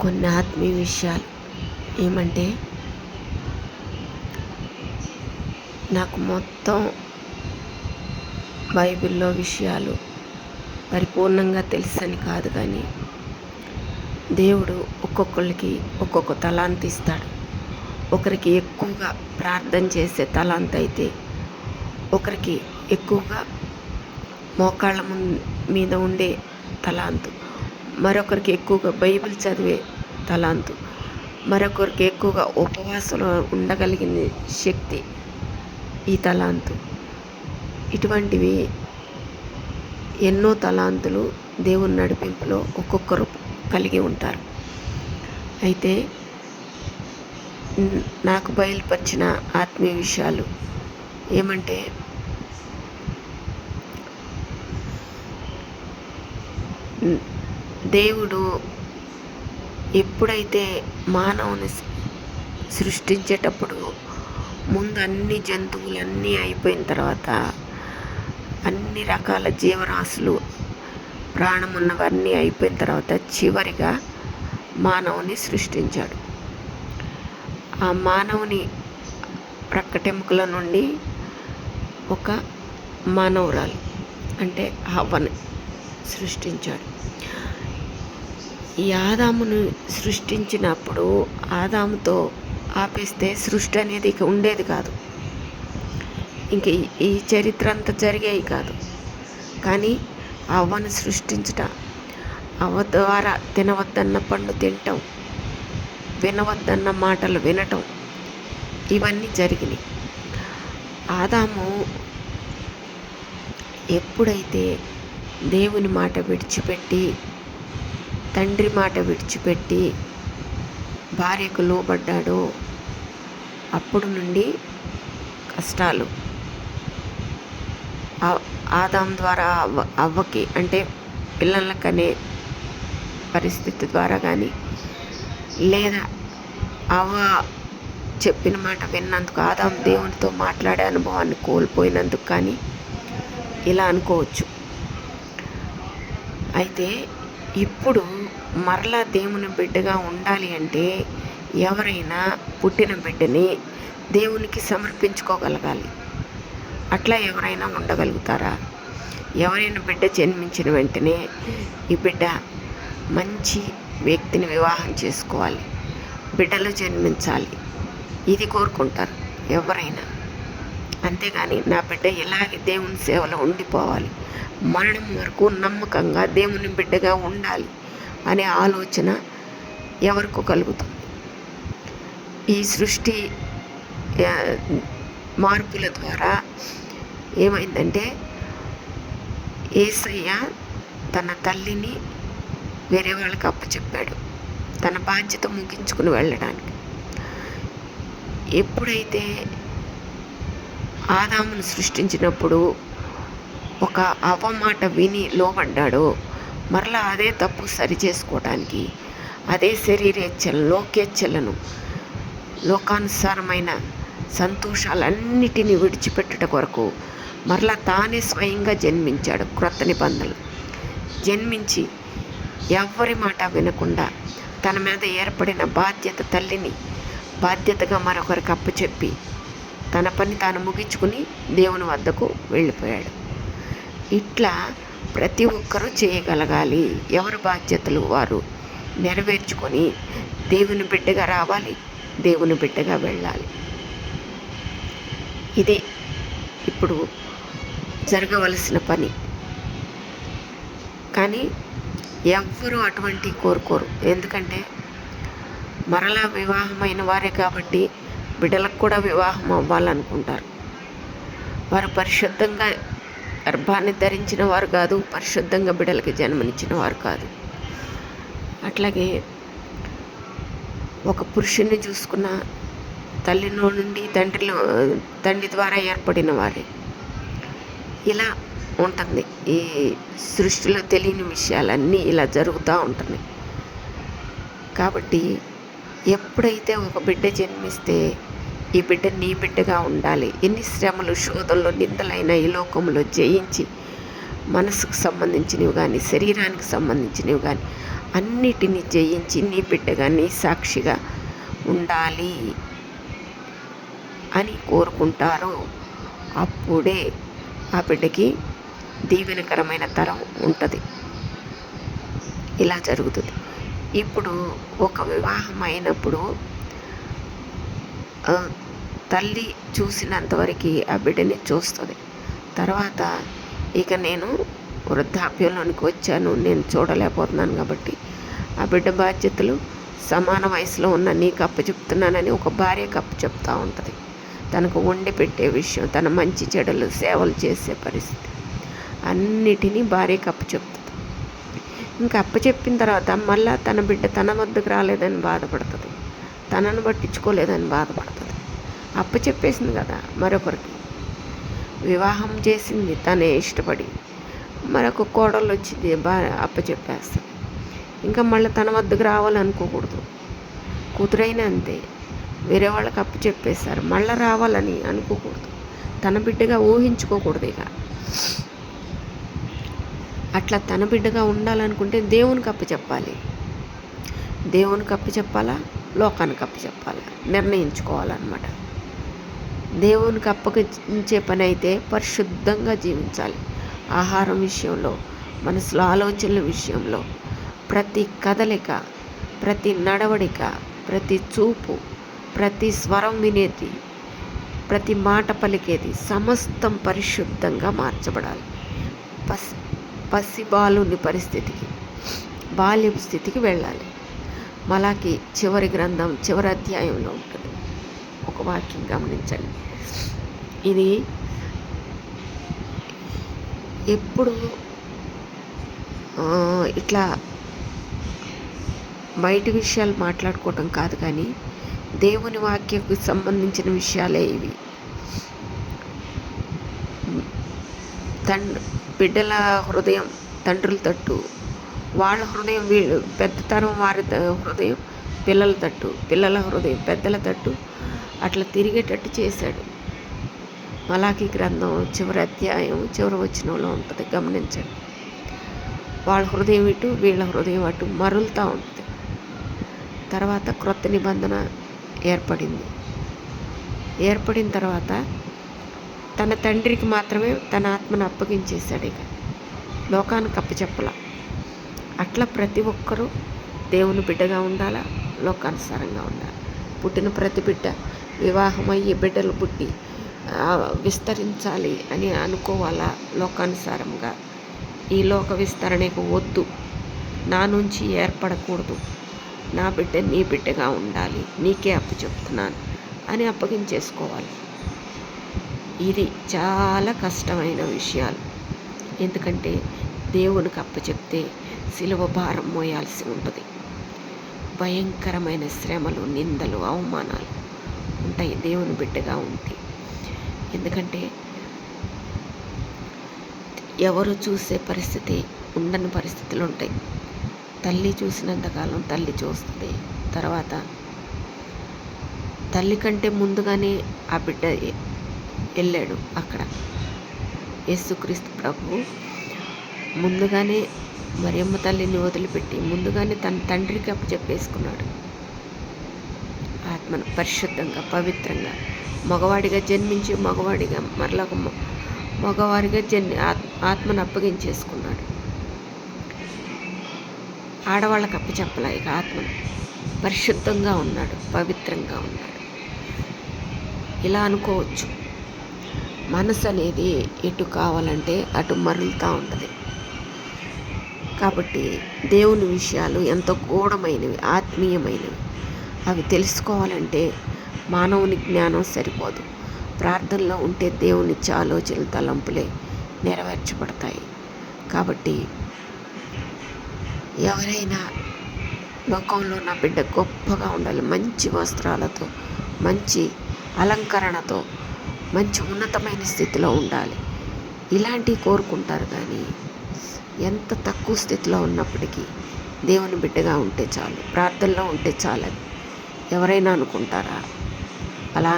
కొన్ని ఆత్మీయ విషయాలు ఏమంటే, నాకు మొత్తం బైబిల్లో విషయాలు పరిపూర్ణంగా తెలుసని కాదు, కానీ దేవుడు ఒక్కొక్కరికి ఒక్కొక్క తలాంతు ఇస్తాడు. ఒకరికి ఎక్కువగా ప్రార్థన చేసే తలాంతు అయితే, ఒకరికి ఎక్కువగా మోకాళ్ళ మీద ఉండే తలాంతు, మరొకరికి ఎక్కువగా బైబిల్ చదివే తలాంతు, మరొకరికి ఎక్కువగా ఉపవాసంలో ఉండగలిగిన శక్తి ఈ తలాంతు. ఇటువంటివి ఎన్నో తలాంతులు దేవుని నడిపింపులో ఒక్కొక్కరు కలిగి ఉంటారు. అయితే నాకు బయలుపరిచిన ఆత్మీయ విషయాలు ఏమంటే, దేవుడు ఎప్పుడైతే మానవుని సృష్టించేటప్పుడు ముందు అన్ని జంతువులన్నీ అయిపోయిన తర్వాత, అన్ని రకాల జీవరాశులు ప్రాణం ఉన్నవన్నీ అయిపోయిన తర్వాత చివరిగా మానవుని సృష్టించాడు. ఆ మానవుని ప్రక్కటెముకల నుండి ఒక మానవురాలు అంటే హవ్వని సృష్టించాడు. ఈ ఆదామును సృష్టించినప్పుడు ఆదాముతో ఆపేస్తే సృష్టి అనేది ఇక ఉండేది కాదు, ఇంక ఈ చరిత్ర అంతా జరిగేవి కాదు. కానీ అవ్వను సృష్టించట, అవ్వ ద్వారా తినవద్దన్న పండు తినటం, వినవద్దన్న మాటలు వినటం, ఇవన్నీ జరిగినాయి. ఆదాము ఎప్పుడైతే దేవుని మాట విడిచిపెట్టి, తండ్రి మాట విడిచిపెట్టి భార్యకు లోబడ్డాడో అప్పుడు నుండి కష్టాలు ఆదాం ద్వారా అవ్వకి, అంటే పిల్లలకనే పరిస్థితి ద్వారా కానీ, లేదా అవ్వ చెప్పిన మాట విన్నందుకు ఆదాం దేవునితో మాట్లాడే అనుభవాన్ని కోల్పోయినందుకు కానీ ఇలా అనుకోవచ్చు. అయితే ఇప్పుడు మరలా దేవుని బిడ్డగా ఉండాలి అంటే ఎవరైనా పుట్టిన బిడ్డని దేవునికి సమర్పించుకోగలగాలి. అట్లా ఎవరైనా ఉండగలుగుతారా? ఎవరైనా బిడ్డ జన్మించిన వెంటనే ఈ బిడ్డ మంచి వ్యక్తిని వివాహం చేసుకోవాలి, బిడ్డలు జన్మించాలి, ఇది కోరుకుంటారు ఎవరైనా. అంతేగాని నా బిడ్డ ఇలాగే దేవుని సేవలో ఉండిపోవాలి, మరణం వరకు నమ్మకంగా దేవుని బిడ్డగా ఉండాలి అనే ఆలోచన ఎవరికో కలుగుతుంది. ఈ సృష్టి మార్పుల ద్వారా ఏమైందంటే, యేసయ్య తన తల్లిని వేరే వాళ్ళకి అప్పచెప్పాడు తన బాధ్యత ముగించుకుని వెళ్ళడానికి. ఎప్పుడైతే ఆదామును సృష్టించినప్పుడు ఒక అవ్వ మాట విని లోబడ్డాడో, మరలా అదే తప్పు సరిచేసుకోవడానికి, అదే శరీరేచ్ఛలను, లోకేచ్ఛలను, లోకానుసారమైన సంతోషాలన్నిటినీ విడిచిపెట్టుట కొరకు మరలా తానే స్వయంగా జన్మించాడు. క్రొత్త నిబంధనలు జన్మించి ఎవ్వరి మాట వినకుండా తన మీద ఏర్పడిన బాధ్యత, తల్లిని బాధ్యతగా మరొకరికి అప్పచెప్పి తన పని తాను ముగించుకుని దేవుని వద్దకు వెళ్ళిపోయాడు. ఇట్లా ప్రతి ఒక్కరూ చేయగలగాలి. ఎవరి బాధ్యతలు వారు నెరవేర్చుకొని దేవుని బిడ్డగా రావాలి, దేవుని బిడ్డగా వెళ్ళాలి. ఇది ఇప్పుడు జరగవలసిన పని. కానీ ఎవ్వరూ అటువంటి కోరుకోరు. ఎందుకంటే మరలా వివాహమైన వారే కాబట్టి బిడ్డలకు కూడా వివాహం అవ్వాలనుకుంటారు. వారు పరిశుద్ధంగా గర్భాన్ని ధరించిన వారు కాదు, పరిశుద్ధంగా బిడ్డలకి జన్మనిచ్చిన వారు కాదు. అట్లాగే ఒక పురుషుని చూసుకున్న తల్లిలో నుండి తండ్రి ద్వారా ఏర్పడిన వారే. ఇలా ఉంటుంది. ఈ సృష్టిలో తెలియని విషయాలన్నీ ఇలా జరుగుతూ ఉంటున్నాయి. కాబట్టి ఎప్పుడైతే ఒక బిడ్డ జన్మిస్తే ఈ బిడ్డ నీ బిడ్డగా ఉండాలి. ఎన్ని శ్రమలు, శోధనలు, నిందలైన ఈ లోకంలో జయించి మనసుకు సంబంధించినవి కానీ, శరీరానికి సంబంధించినవి కానీ అన్నిటినీ జయించి నీ బిడ్డగా నీ సాక్షిగా ఉండాలి అని కోరుకుంటారో అప్పుడే ఆ బిడ్డకి దీవెనకరమైన తరం ఉంటుంది. ఇలా జరుగుతుంది. ఇప్పుడు ఒక వివాహం అయినప్పుడు తల్లి చూసినంతవరకు ఆ బిడ్డని చూస్తుంది. తర్వాత ఇక నేను వృద్ధాప్యంలోనికి వచ్చాను, నేను చూడలేకపోతున్నాను కాబట్టి ఆ బిడ్డ బాధ్యతలు సమాన వయసులో ఉన్న నీకు అప్పచెప్తున్నానని ఒక భార్యకు అప్పచెప్తూ ఉంటుంది. తనకు వండి పెట్టే విషయం, తన మంచి చెడులు సేవలు చేసే పరిస్థితి అన్నిటినీ భార్యకు అప్పచెప్తుంది. ఇంకా అప్పచెప్పిన తర్వాత మళ్ళీ తన బిడ్డ తన వద్దకు రాలేదని బాధపడుతుంది, తనను పట్టించుకోలేదని బాధపడుతుంది. అప్పచెప్పేసింది కదా మరొకరికి, వివాహం చేసింది తనే ఇష్టపడి, మరొక కోడలు వచ్చింది అప్పచెప్పేస్తుంది. ఇంకా మళ్ళీ తన వద్దకు రావాలనుకోకూడదు. కూతురైనా అంతే, వేరే వాళ్ళకి అప్పచెప్పేశారు మళ్ళీ రావాలని అనుకోకూడదు, తన బిడ్డగా ఊహించుకోకూడదు. ఇక అట్లా తన బిడ్డగా ఉండాలనుకుంటే దేవునికి అప్పచెప్పాలి. దేవునికి అప్పచెప్పాలా, లోకానికి అప్పచెప్పాలా నిర్ణయించుకోవాలన్నమాట. దేవునికి అప్పగించే పని అయితే పరిశుద్ధంగా జీవించాలి. ఆహారం విషయంలో, మనసులో ఆలోచనల విషయంలో, ప్రతి కదలిక, ప్రతి నడవడిక, ప్రతి చూపు, ప్రతి స్వరం వినేది, ప్రతి మాట పలికేది సమస్తం పరిశుద్ధంగా మార్చబడాలి. పసిబాలుని పరిస్థితికి, బాల్యపు స్థితికి వెళ్ళాలి. మలాకి చివరి గ్రంథం చివరి అధ్యాయంలో ఉంటుంది. ఒక వాక్యం గమనించండి. ఇది ఎప్పుడు ఇట్లా బయటి విషయాలు మాట్లాడుకోవటం కాదు, కానీ దేవుని వాక్యకు సంబంధించిన విషయాలే ఇవి. బిడ్డల హృదయం తండ్రుల తట్టు, వాళ్ళ హృదయం పెద్ద తరం వారి హృదయం పిల్లల తట్టు, పిల్లల హృదయం పెద్దల తట్టు అట్లా తిరిగేటట్టు చేశాడు. మలాకి గ్రంథం చివరి అధ్యాయం చివరి వచనంలో ఉంటుంది, గమనించండి. వాళ్ళ హృదయం ఇటు, వీళ్ళ హృదయం అటు మరులుతూ ఉంటుంది. తర్వాత క్రొత్త నిబంధన ఏర్పడిన తర్వాత తన తండ్రికి మాత్రమే తన ఆత్మను అప్పగించేశాడు. ఇక లోకానికి అప్పచెప్పలా. అట్లా ప్రతి ఒక్కరూ దేవుని బిడ్డగా ఉండాలా, లోకానుసారంగా ఉండాలి. పుట్టిన ప్రతి బిడ్డ వివాహం అయ్యి బిడ్డలు పుట్టి విస్తరించాలి అని అనుకోవాలా. లోకానుసారంగా ఈ లోక విస్తరణకు వద్దు, నా నుంచి ఏర్పడకూడదు, నా బిడ్డ నీ బిడ్డగా ఉండాలి, నీకే అప్పచెప్తున్నాను అని అప్పగించేసుకోవాలి. ఇది చాలా కష్టమైన విషయాలు. ఎందుకంటే దేవునికి అప్పచెప్తే సిలువ భారం మోయాల్సి ఉంటుంది. భయంకరమైన శ్రమలు, నిందలు, అవమానాలు ఉంటాయి దేవుని బిడ్డగా ఉంటే. ఎందుకంటే ఎవరు చూసే పరిస్థితి ఉండని పరిస్థితులు ఉంటాయి. తల్లి చూసినంతకాలం తల్లి చూస్తుంది. తర్వాత తల్లి కంటే ముందుగానే ఆ బిడ్డ వెళ్ళాడు. అక్కడ యేసుక్రీస్తు ప్రభువు ముందుగానే మరియమ్మ తల్లిని వదిలిపెట్టి ముందుగానే తన తండ్రికి అప్పచెప్పేసుకున్నాడు. ఆత్మను పరిశుద్ధంగా, పవిత్రంగా, మగవాడిగా జన్మించి మగవాడిగా మరలా మగవారిగా ఆత్మను అప్పగించేసుకున్నాడు. ఆడవాళ్ళకి అప్పచెప్పలే. ఇక ఆత్మను పరిశుద్ధంగా ఉన్నాడు, పవిత్రంగా ఉన్నాడు. ఇలా అనుకోవచ్చు. మనసు అనేది ఎటు కావాలంటే అటు మరలుతూ ఉంటుంది. కాబట్టి దేవుని విషయాలు ఎంతో గూఢమైనవి, ఆత్మీయమైనవి. అవి తెలుసుకోవాలంటే మానవుని జ్ఞానం సరిపోదు. ప్రార్థనలో ఉంటే దేవునిచ్చే ఆలోచనలు, తలంపులే నెరవేర్చబడతాయి. కాబట్టి ఎవరైనా లోకంలో నా బిడ్డ గొప్పగా ఉండాలి, మంచి వస్త్రాలతో, మంచి అలంకరణతో, మంచి ఉన్నతమైన స్థితిలో ఉండాలి, ఇలాంటివి కోరుకుంటారు. కానీ ఎంత తక్కువ స్థితిలో ఉన్నప్పటికీ దేవుని బిడ్డగా ఉంటే చాలు, ప్రార్థనలో ఉంటే చాలని ఎవరైనా అనుకుంటారా? అలా